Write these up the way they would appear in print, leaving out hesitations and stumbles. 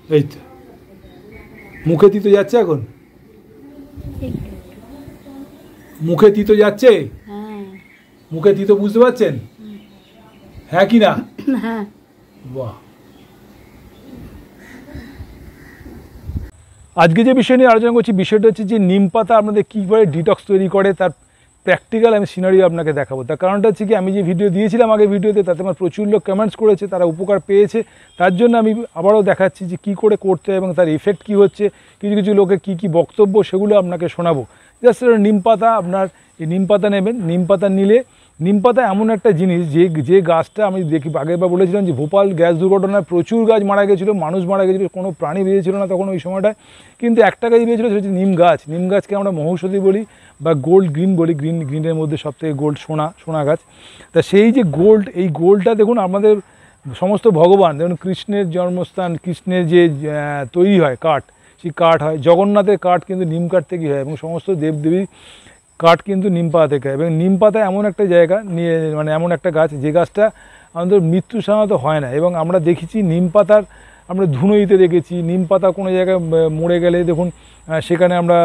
এই তো মুখে তিতো যাচ্ছে এখন, মুখে তিতো যাচ্ছে, মুখে তিতো বুঝতে পারছেন? হ্যাঁ কি না? হ্যাঁ। বাহ। আজকে যে বিষয় নিয়ে আলোচনা করছি বিষয়টা হচ্ছে যে নিম পাতা আপনাদের কীভাবে ডিটক্স তৈরি করে তার প্র্যাকটিক্যাল আমি সিনারিও আপনাকে দেখাবো। তার কারণটা হচ্ছে কি, আমি যে ভিডিও দিয়েছিলাম আগে ভিডিওতে, তাতে আমার প্রচুর লোক কমেন্টস করেছে, তারা উপকার পেয়েছে। তার জন্য আমি আবারও দেখাচ্ছি যে কী করে করতে হয় এবং তার ইফেক্ট কী হচ্ছে, কিছু কিছু লোকের কী কী বক্তব্য সেগুলো আপনাকে শোনাবো। জাস্ট নিম পাতা, আপনার এই নিম পাতা নেবেন। নিম পাতা নিলে, নিম পাতা এমন একটা জিনিস যে গাছটা আমি দেখি আগেরবার বলেছিলাম যে ভোপাল গ্যাস দুর্ঘটনায় প্রচুর গাছ মারা গেছিলো, মানুষ মারা গেছিলো, কোনো প্রাণী বেরিয়েছিল না তখন ওই সময়টায়, কিন্তু একটা গাছ বেরিয়েছিলো, সেটা হচ্ছে নিম গাছ। নিম গাছকে আমরা মহৌষধি বলি বা গোল্ড গ্রিন বলি, গ্রিনের মধ্যে সবথেকে গোল্ড সোনা গাছ। তা সেই যে গোল্ড, এই গোল্ডটা দেখুন আমাদের সমস্ত ভগবান, দেখুন কৃষ্ণের জন্মস্থান, কৃষ্ণের যে তৈরি হয় কাঠ, সেই কাঠ হয়, জগন্নাথের কাঠ কিন্তু নিম কাঠ থেকেই হয়, এবং সমস্ত দেবদেবীর কাঠ কিন্তু নিম পাতা থেকে হয়। এবং নিম পাতা এমন একটা জায়গা নিয়ে, মানে এমন একটা গাছ যে গাছটা আমাদের মৃত্যু সাধারণত হয় না। এবং আমরা দেখেছি নিম পাতার, আমরা ধুনোইতে দেখেছি নিম পাতা কোনো জায়গায় মরে গেলে দেখুন সেখানে আমরা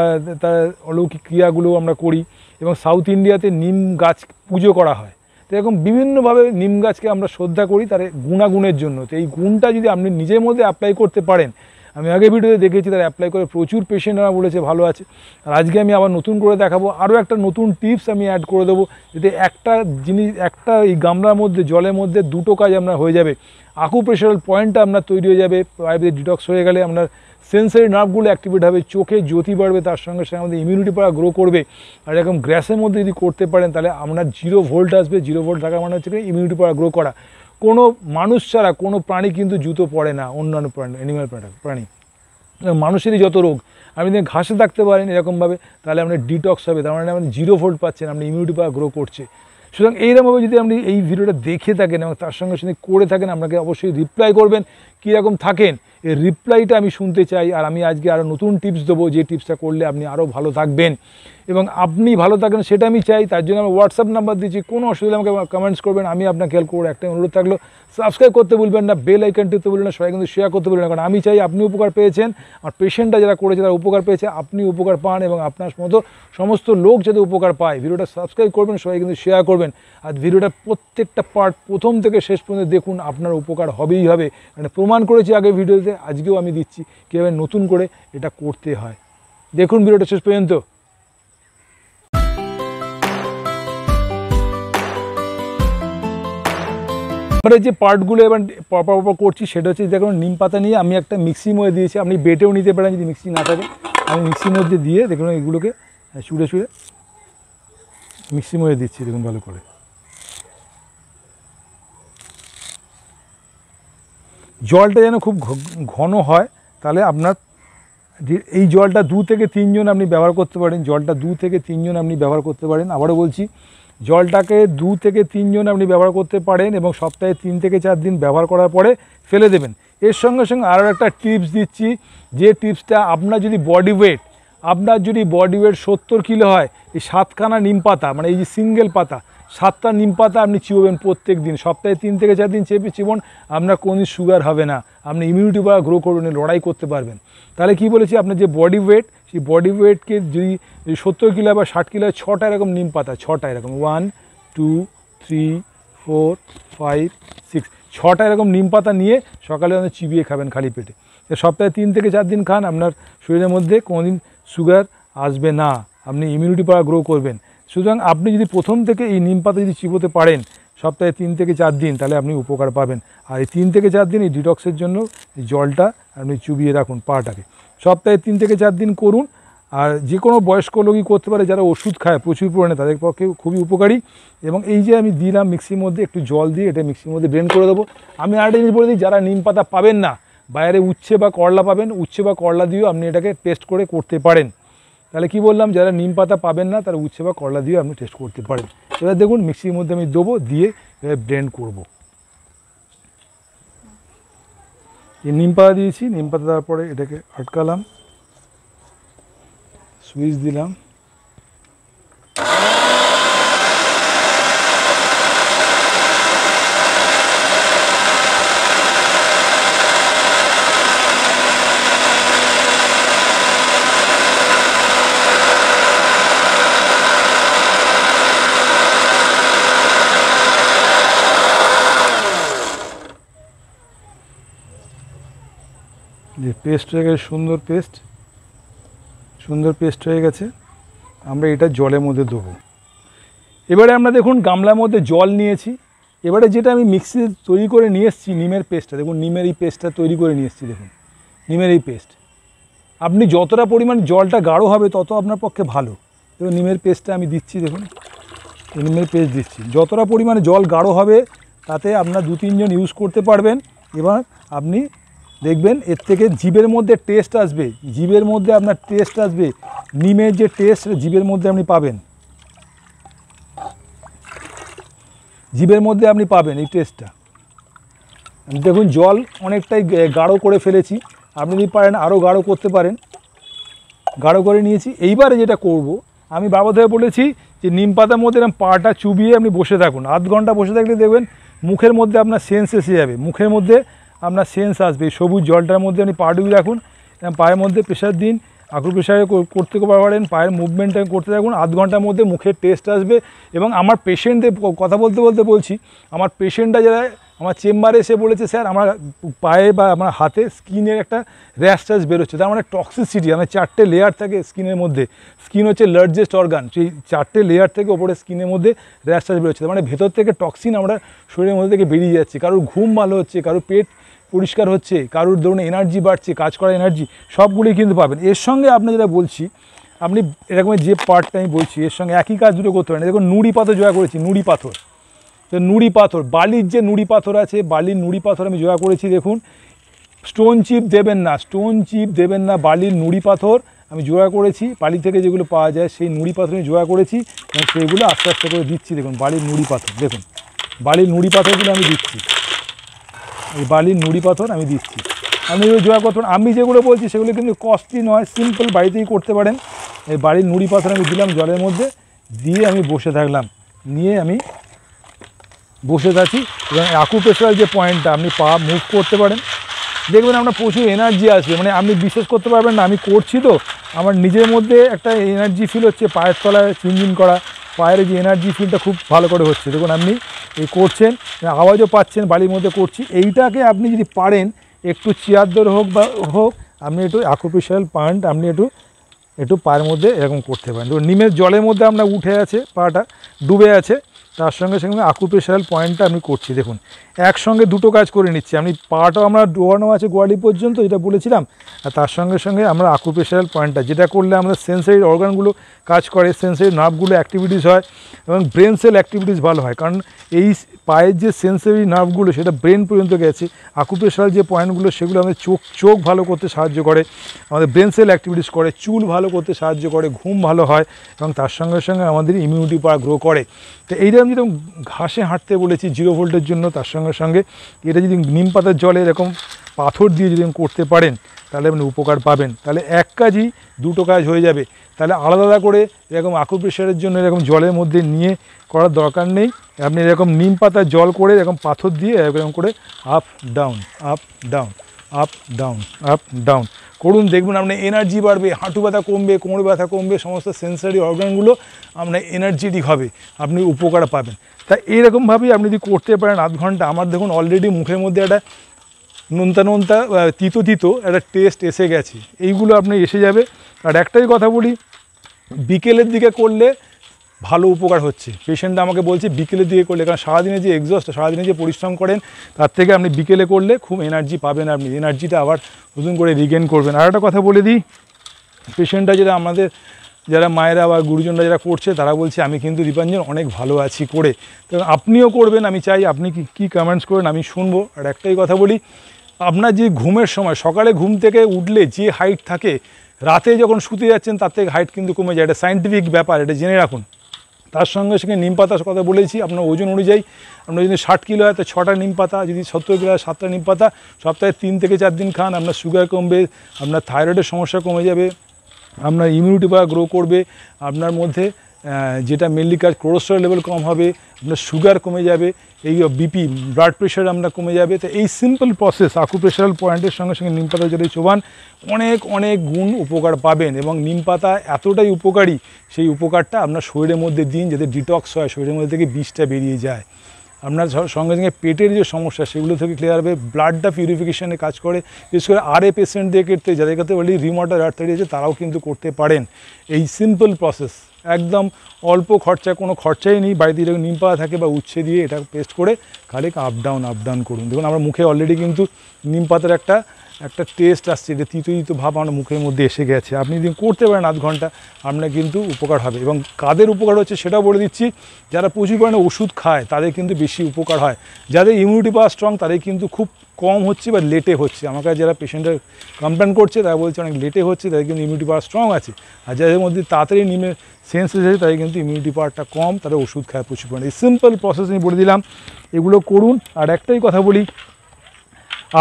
তার অলৌকিক ক্রিয়াগুলো আমরা করি, এবং সাউথ ইন্ডিয়াতে নিম গাছ পুজো করা হয়। তো এরকম বিভিন্নভাবে নিম গাছকে আমরা শ্রদ্ধা করি তার গুণাগুণের জন্য। তো এই গুণটা যদি আপনি নিজের মধ্যে অ্যাপ্লাই করতে পারেন, আমি আগে ভিডিওতে দেখেছি তারা অ্যাপ্লাই করে প্রচুর পেশেন্টরা বলেছে ভালো আছে। আর আজকে আমি আবার নতুন করে দেখাবো, আরও একটা নতুন টিপস আমি অ্যাড করে দেবো, যাতে একটা জিনিস, একটা এই গামলার মধ্যে জলের মধ্যে দুটো কাজ আপনার হয়ে যাবে। আকুপ্রেশারাল পয়েন্টটা আপনার তৈরি হয়ে যাবে, পাইপে ডিটক্স হয়ে গেলে আপনার সেন্সারি নার্ভগুলো অ্যাক্টিভেট হবে, চোখে জ্যোতি বাড়বে, তার সঙ্গে সঙ্গে আমাদের ইমিউনিটি পাওয়ার গ্রো করবে। আর এরকম গ্যাসের মধ্যে যদি করতে পারেন তাহলে আপনার 0 ভোল্ট আসবে। 0 ভোল্ট থাকা মানে হচ্ছে ইমিউনিটি পাওয়ার গ্রো করা। কোনো মানুষ ছাড়া কোনো প্রাণী কিন্তু জুতো পরে না, অন্যান্য প্রাণী, অ্যানিম্যাল প্রাণী। মানুষেরই যত রোগ, আপনি যদি ঘাসে থাকতে পারেন এরকমভাবে, তাহলে আপনার ডিটক্স হবে, তার মানে আপনি 0 ভোল্ট পাচ্ছেন, আপনি ইমিউনিটি পাওয়ার গ্রো করছে। সুতরাং এইরকমভাবে যদি আপনি এই ভিডিওটা দেখে থাকেন এবং তার সঙ্গে সঙ্গে করে থাকেন, আপনাকে অবশ্যই রিপ্লাই করবেন কীরকম থাকেন, এই রিপ্লাইটা আমি শুনতে চাই। আর আমি আজকে আরও নতুন টিপস দেবো, যে টিপসটা করলে আপনি আরও ভালো থাকবেন এবং আপনি ভালো থাকেন সেটা আমি চাই। তার জন্য আমি হোয়াটসঅ্যাপ নাম্বার দিচ্ছি, কোনো অসুবিধা আমাকে কমেন্টস করবেন, আমি আপনাকে হেল্প করবো। একটা অনুরোধ থাকলো, সাবস্ক্রাইব করতে ভুলবেন না, বেল আইকন টিপতে ভুলবেন না, সবাই কিন্তু শেয়ার করতে ভুলবেন না, কারণ আমি চাই আপনি উপকার পেয়েছেন, আর পেশেন্টরা যারা করেছে তারা উপকার পেয়েছে, আপনি উপকার পান এবং আপনার মতো সমস্ত লোক যাতে উপকার পায়। ভিডিওটা সাবস্ক্রাইব করবেন, সবাই কিন্তু শেয়ার করবেন। আর ভিডিওটা প্রত্যেকটা পার্ট প্রথম থেকে শেষ পর্যন্ত দেখুন, আপনার উপকার হবেই হবে। মানে প্রমাণ করেছি আগে ভিডিওতে, আজকেও আমি দিচ্ছি কীভাবে নতুন করে এটা করতে হয়। দেখুন ভিডিওটা শেষ পর্যন্ত। এবারে যে পার্টগুলো এবার পরপর করছি সেটা হচ্ছে, দেখুন নিম পাতা নিয়ে আমি একটা মিক্সি মধ্যে দিয়েছি, আপনি বেটেও নিতে পারেন যদি মিক্সি না থাকে। আমি মিক্সির মধ্যে দিয়ে দেখুন এগুলোকে ছুঁড়ে মিক্সির মধ্যে দিচ্ছি, দেখুন ভালো করে। জলটা যেন খুব ঘন হয়, তাহলে আপনার এই জলটা 2 থেকে 3 জন আপনি ব্যবহার করতে পারেন। জলটা 2 থেকে 3 জন আপনি ব্যবহার করতে পারেন। আবারও বলছি, জলটাকে 2 থেকে 3 জন আপনি ব্যবহার করতে পারেন এবং সপ্তাহে 3 থেকে 4 দিন ব্যবহার করার পরে ফেলে দেবেন। এর সঙ্গে সঙ্গে আরও একটা টিপস দিচ্ছি, যে টিপসটা আপনার যদি বডি ওয়েট 70 কিলো হয়, এই 7খানা নিম পাতা, মানে এই যে সিঙ্গেল পাতা 7টা নিম পাতা আপনি চিবোবেন প্রত্যেক দিন, সপ্তাহে 3 থেকে 4 দিন চিবন, আপনার কোনো সুগার হবে না, আপনি ইমিউনিটি পাওয়ার গ্রো করবেন, লড়াই করতে পারবেন। তাহলে কি বলেছি, আপনার যে বডি ওয়েট, সেই বডি ওয়েটকে যদি 70 কিলো বা 60 কিলো, 6টা এরকম নিম পাতা, 6টা এরকম 1 2 3 4 5 6, 6টা এরকম নিম পাতা নিয়ে সকালে আপনি চিবিয়ে খাবেন খালি পেটে। সপ্তাহে 3 থেকে 4 দিন খান, আপনার শরীরের মধ্যে কোনোদিন সুগার আসবে না, আপনি ইমিউনিটি পাওয়ার গ্রো করবেন। সুতরাং আপনি যদি প্রথম থেকে এই নিম পাতা যদি চিবোতে পারেন সপ্তাহে 3 থেকে 4 দিন, তাহলে আপনি উপকার পাবেন। আর এই 3 থেকে 4 দিন এই ডিটক্সের জন্য এই জলটা আপনি চুবিয়ে রাখুন পাটাকে, সপ্তাহে 3 থেকে 4 দিন করুন। আর যে কোনো বয়স্ক লোকই করতে পারে, যারা ওষুধ খায় প্রচুর পরিমাণে, তাদের পক্ষে খুবই উপকারী। এবং এই যে আমি দিলাম মিক্সির মধ্যে একটু জল দিয়ে, এটা মিক্সির মধ্যে ব্লেন্ড করে দেবো। আমি আরেকটা জিনিস বলে দিই, যারা নিম পাতা পাবেন না, বাইরে উচ্ছে বা করলা পাবেন, উচ্ছে বা করলা দিয়েও আপনি এটাকে টেস্ট করে করতে পারেন। তাহলে কি বললাম, যারা নিম পাতা পাবেন না তারা উচ্ছে বা করলা দিয়েও আপনি টেস্ট করতে পারেন। এবার দেখুন মিক্সির মধ্যে আমি দেবো, দিয়ে ব্লেন্ড করবো। এই নিম পাতা দিয়েছি, নিম পাতা তারপরে এটাকে আটকালাম, সুইচ দিলাম, যে পেস্ট হয়ে গেছে, সুন্দর পেস্ট হয়ে গেছে। আমরা এটা জলের মধ্যে দেবো। এবারে আমরা দেখুন গামলার মধ্যে জল নিয়েছি। এবারে যেটা আমি মিক্সি তৈরি করে নিয়ে এসেছি নিমের পেস্টটা, দেখুন নিমের এই পেস্টটা তৈরি করে নিয়ে এসেছি। দেখুন নিমের এই পেস্ট, আপনি যতটা পরিমাণ জলটা গাঢ় হবে তত আপনার পক্ষে ভালো। দেখুন নিমের পেস্টটা আমি দিচ্ছি, দেখুন নিমের পেস্ট দিচ্ছি। যতটা পরিমাণে জল গাঢ় হবে তাতে আপনার 2-3 জন ইউজ করতে পারবেন। এবার আপনি দেখবেন এর থেকে জিভের মধ্যে টেস্ট আসবে, জিভের মধ্যে আপনার টেস্ট আসবে, নিমের যে টেস্ট জিভের মধ্যে আপনি পাবেন, জিভের মধ্যে আপনি পাবেন এই টেস্টটা। দেখুন জল অনেকটাই গাঢ় করে ফেলেছি, আপনি যদি পারেন আরও গাঢ় করতে পারেন। গাঢ় করে নিয়েছি। এইবারে যেটা করব, আমি বাবা ধরে বলেছি যে নিম পাতার মধ্যে এরকম পাটা চুবিয়ে আপনি বসে থাকুন। আধ ঘন্টা বসে থাকলে দেখবেন মুখের মধ্যে আপনার সেন্স এসে যাবে, মুখের মধ্যে আপনার সেন্স আসবে। সবুজ জলটার মধ্যে আপনি পা ডুবিয়ে রাখুন, পায়ের মধ্যে প্রেশার দিন, আকুর প্রেশারে করতে পারেন, পায়ের মুভমেন্টটা করতে থাকুন। আধ ঘন্টার মধ্যে মুখের টেস্ট আসবে। এবং আমার পেশেন্টদের কথা বলতে বলছি, আমার পেশেন্টরা যারা আমার চেম্বারে এসে বলেছে স্যার আমার পায়ে বা আমার হাতে স্কিনের একটা র্যাশ ট্যাশ বেরোচ্ছে, তার মানে টক্সিসিটি। আমার 4টে লেয়ার থাকে স্কিনের মধ্যে, স্কিন হচ্ছে লার্জেস্ট অর্গান, সেই 4টে লেয়ার থেকে ওপরে স্কিনের মধ্যে র্যাশ ট্যাশ বেরোচ্ছে, তার মানে ভেতর থেকে টক্সিন আমরা শরীরের মধ্যে থেকে বেরিয়ে যাচ্ছে। কারোর ঘুম ভালো হচ্ছে, কারোর পেট পরিষ্কার হচ্ছে, কারোর ধরুন এনার্জি বাড়ছে, কাজ করার এনার্জি, সবগুলোই কিন্তু পাবেন। এর সঙ্গে আপনি যেটা বলছি, আপনি এরকমের যে পার্টটা আমি বলছি এর সঙ্গে একই কাজ দুটো করতে পারেন। দেখুন নুড়ি পাথর জোড়া করেছি, নুড়ি পাথর, তো নুড়ি পাথর, বালির যে নুড়ি পাথর আছে, বালির নুড়ি পাথর আমি জোড়া করেছি। দেখুন স্টোন চিপ দেবেন না, স্টোন চিপ দেবেন না, বালির নুড়ি পাথর আমি জোড়া করেছি। বালি থেকে যেগুলো পাওয়া যায় সেই নুড়ি পাথর আমি জোড়া করেছি এবং সেইগুলো আস্তে আস্তে করে দিচ্ছি। দেখুন বালির নুড়ি পাথর, দেখুন বালির নুড়ি পাথরগুলো আমি দিচ্ছি, এই বালির নুড়ি পাথর আমি দিচ্ছি। আপনি জোড়া করতে পারেন। আমি যেগুলো বলছি সেগুলো কিন্তু কস্টলি নয়, সিম্পল বাড়িতেই করতে পারেন। এই বালির নুড়ি পাথর আমি দিলাম জলের মধ্যে, দিয়ে আমি বসে থাকলাম, নিয়ে আমি বসে থাকি। এবং আকুপ্রেশার যে পয়েন্টটা আপনি পা মুভ করতে পারেন, দেখবেন আপনার প্রচুর এনার্জি আসবে। মানে আপনি বিশ্বাস করতে পারবেন না, আমি করছি তো আমার নিজের মধ্যে একটা এনার্জি ফিল হচ্ছে, পায়ের তলায় চিনচিন করা, পায়ের যে এনার্জি ফিলটা খুব ভালো করে হচ্ছে। দেখুন আপনি এই করছেন, আওয়াজও পাচ্ছেন, বালির মধ্যে করছি। এইটাকে আপনি যদি পারেন একটু চেয়ারদর হোক বা হোক, আপনি একটু আকুপ্রেশার পয়েন্ট আপনি একটু পায়ের মধ্যে এরকম করতে পারেন। দেখুন নিমের জলের মধ্যে আপনার উঠে আছে, পাটা ডুবে আছে, তার সঙ্গে সঙ্গে আকুপ্রেশার পয়েন্টটা আমি করছি। দেখুন একসঙ্গে দুটো কাজ করে নিচ্ছি। আমি পাটাও আমরা ডোবানো আছে গোয়ালি পর্যন্ত, যেটা বলেছিলাম, আর তার সঙ্গে সঙ্গে আমরা আকুপ্রেশার পয়েন্টটা, যেটা করলে আমাদের সেন্সরি অর্গানগুলো কাজ করে, সেন্সরি নার্ভগুলো অ্যাক্টিভিটিস হয় এবং ব্রেন সেল অ্যাক্টিভিটিস ভালো হয়। কারণ এই পায়ের যে সেন্সরি নার্ভগুলো সেটা ব্রেন পর্যন্ত গেছে। আকুপ্রেশার যে পয়েন্টগুলো সেগুলো আমাদের চোখ ভালো করতে সাহায্য করে, আমাদের ব্রেন সেল অ্যাক্টিভিটিস করে, চুল ভালো করতে সাহায্য করে, ঘুম ভালো হয় এবং তার সঙ্গে সঙ্গে আমাদের ইমিউনিটি পাওয়ার গ্রো করে। তো এইটা আমি যেরকম ঘাসে হাঁটতে বলেছি 0 ভোল্টের জন্য, তার সঙ্গে সঙ্গে এটা যদি নিম পাতার জলে এরকম পাথর দিয়ে যদি করতে পারেন তাহলে আপনি উপকার পাবেন। তাহলে এক কাজই দুটো কাজ হয়ে যাবে। তাহলে আলাদা করে এরকম আকুপ্রেশারের জন্য এরকম জলের মধ্যে নিয়ে করার দরকার নেই। আপনি এরকম নিম পাতার জল করে এরকম পাথর দিয়ে এরকম করে up down, up down, up down, up down করুন। দেখবেন আপনার এনার্জি বাড়বে, হাঁটু ব্যথা কমবে, কোমর ব্যথা কমবে, সমস্ত সেন্সারি অর্গানগুলো আপনার এনার্জেটিক হবে, আপনি উপকার পাবেন। তাই এইরকমভাবেই আপনি যদি করতে পারেন আধ ঘন্টা, আমার দেখুন অলরেডি মুখের মধ্যে একটা নোনতা তিতো একটা টেস্ট এসে গেছে, এইগুলো আপনি এসে যাবে। আর একটাই কথা বলি, বিকেলের দিকে করলে ভালো উপকার হচ্ছে। পেশেন্টটা আমাকে বলছে বিকেলের দিকে করলে, কারণ সারাদিনে যে এক্সস্ট, সারাদিনে যে পরিশ্রম করেন তার থেকে আপনি বিকেলে করলে খুব এনার্জি পাবেন, আপনি এনার্জিটা আবার নতুন করে রিগেন করবেন। আর একটা কথা বলে দিই, পেশেন্টরা যেটা আমাদের যারা মায়েরা বা গুরুজনরা যারা করছে তারা বলছে আমি কিন্তু দীপাঞ্জন অনেক ভালো আছি করে। তো আপনিও করবেন, আমি চাই আপনি কি কমেন্টস করেন আমি শুনবো। আর একটাই কথা বলি, আপনার যে ঘুমের সময়, সকালে ঘুম থেকে উঠলে যে হাইট থাকে, রাতে যখন শুতে যাচ্ছেন তার থেকে হাইট কিন্তু কমে যায়। এটা সায়েন্টিফিক ব্যাপার, এটা জেনে রাখুন। তার সঙ্গে সঙ্গে নিম পাতার কথা বলেছি, আপনার ওজন অনুযায়ী আপনার যদি 60 কিলো হয় তো 6টা নিম পাতা, যদি 70 কিলো হয় 7টা নিম পাতা, সপ্তাহে 3 থেকে 4 দিন খান, আপনার সুগার কমবে, আপনার থাইরয়েডের সমস্যা কমে যাবে, আপনার ইমিউনিটি পাওয়ার গ্রো করবে, আপনার মধ্যে যেটা মেনলি কাজ কোলেস্টেরল লেভেল কম হবে, আপনার সুগার কমে যাবে, এই বিপি ব্লাড প্রেশার আপনার কমে যাবে। তো এই সিম্পল প্রসেস আকুপ্রেশারাল পয়েন্টের সঙ্গে সঙ্গে নিম পাতা যদি চোবান অনেক গুণ উপকার পাবেন। এবং নিম পাতা এতটাই উপকারী, সেই উপকারটা আপনার শরীরের মধ্যে দিন, যাতে ডিটক্স হয়, শরীরের মধ্যে থেকে বিষটা বেরিয়ে যায়। আপনার সঙ্গে সঙ্গে পেটের যে সমস্যা সেগুলো থেকে ক্লিয়ার হবে, ব্লাডটা পিউরিফিকেশনে কাজ করে। বিশেষ করে RA পেশেন্টদের ক্ষেত্রে, যাদের ক্ষেত্রে অলরেডি রিউমাটয়েড আর্থ্রাইটিস আছে তারাও কিন্তু করতে পারেন এই সিম্পল প্রসেস। একদম অল্প খরচা, কোনো খরচাই নেই। বাড়িতে যখন নিম পাতা থাকে বা উচ্ছে দিয়ে এটা পেস্ট করে খালি আপ ডাউন করুন। দেখুন আমার মুখে অলরেডি কিন্তু নিম পাতার একটা টেস্ট আসছে, এটা তিতো ভাব আমার মুখের মধ্যে এসে গেছে। আপনি যদি করতে পারেন আধ ঘন্টা, আপনার কিন্তু উপকার হবে। এবং কাদের উপকার হচ্ছে সেটাও বলে দিচ্ছি। যারা প্রচুর পরিমাণে ওষুধ খায় তাদের কিন্তু বেশি উপকার হয়। যাদের ইমিউনিটি পাওয়ার স্ট্রং তাদের কিন্তু খুব কম হচ্ছে বা লেটে হচ্ছে। আমার কাছে যারা পেশেন্টের কমপ্লেন করছে তারা বলছে অনেক লেটে হচ্ছে, তাদের কিন্তু ইমিউনিটি পাওয়ার স্ট্রং আছে। আর যাদের মধ্যে তাড়াতাড়ি নিমের সেন্স এসেছে তাদের কিন্তু ইমিউনিটি পাওয়ারটা কম, তারা ওষুধ খায় প্রচুর পরিমাণে। এই সিম্পল প্রসেস আমি বলে দিলাম, এগুলো করুন। আর একটাই কথা বলি,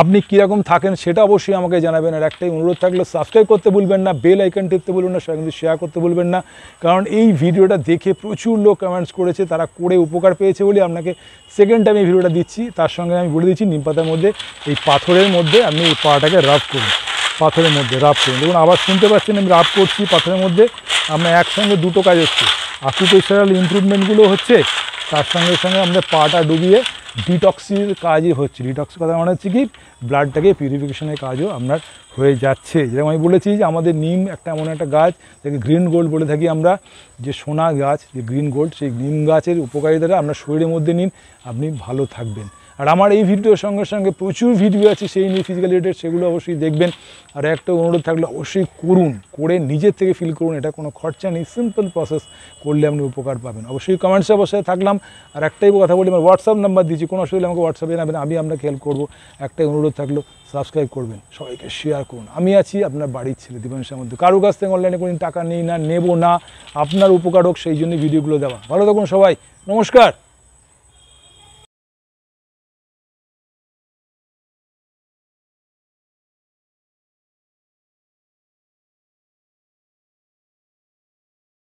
আপনি কীরকম থাকেন সেটা অবশ্যই আমাকে জানাবেন। আর একটাই অনুরোধ থাকলে সাবস্ক্রাইব করতে ভুলবেন না, বেল আইকন টিপতে ভুলবেন না, সেটা কিন্তু শেয়ার করতে ভুলবেন না। কারণ এই ভিডিওটা দেখে প্রচুর লোক কমেন্টস করেছে, তারা করে উপকার পেয়েছে বলে আপনাকে সেকেন্ড টাইম এই ভিডিওটা দিচ্ছি। তার সঙ্গে আমি বলে দিচ্ছি নিম পাতার মধ্যে এই পাথরের মধ্যে আপনি এই পাটাকে রাব করুন, পাথরের মধ্যে রাব করুন। দেখুন আবার শুনতে পাচ্ছেন আমি রাব করছি পাথরের মধ্যে। আপনার একসঙ্গে দুটো কাজ হচ্ছে, অকুপেশনাল ইমপ্রুভমেন্টগুলো হচ্ছে, তার সঙ্গে সঙ্গে আমরা পাটা ডুবিয়ে ডিটক্সের কাজই হচ্ছে। ডিটক্সের কথা মানে হচ্ছে কি, ব্লাডটাকে পিউরিফিকেশনের কাজও আপনার হয়ে যাচ্ছে। যেরকম আমি বলেছি যে আমাদের নিম একটা এমন একটা গাছ, যাকে গ্রিন গোল্ড বলে থাকি আমরা, যে সোনা গাছ, যে গ্রিন গোল্ড, সেই নিম গাছের উপকারিতাটা আপনার শরীরের মধ্যে নিন, আপনি ভালো থাকবেন। আর আমার এই ভিডিওর সঙ্গে সঙ্গে প্রচুর ভিডিও আছে সেই নিয়ে ফিজিক্যাল রিলেটেড, সেগুলো অবশ্যই দেখবেন। আর একটা অনুরোধ থাকলে অবশ্যই করুন, করে নিজের থেকে ফিল করুন। এটা কোনো খরচা নেই, সিম্পল প্রসেস, করলে আপনি উপকার পাবেন। অবশ্যই কমেন্টসে অবশ্যই থাকলাম। আর একটাই কথা বলি, আমার হোয়াটসঅ্যাপ নাম্বার দিচ্ছি, কোনো অসুবিধা আমাকে হোয়াটসঅ্যাপে জানাবেন, আমি আপনাকে হেল্প করবো। একটাই অনুরোধ থাকলো, সাবস্ক্রাইব করবেন, সবাইকে শেয়ার করুন। আমি আছি আপনার বাড়ির ছেলে দীপাংশুর মধ্যে, কারো কাছ থেকে অনলাইনে কোনো টাকা নেই না, নেব না, আপনার উপকার হোক সেই জন্য ভিডিওগুলো দেওয়া। ভালো থাকুন সবাই, নমস্কার।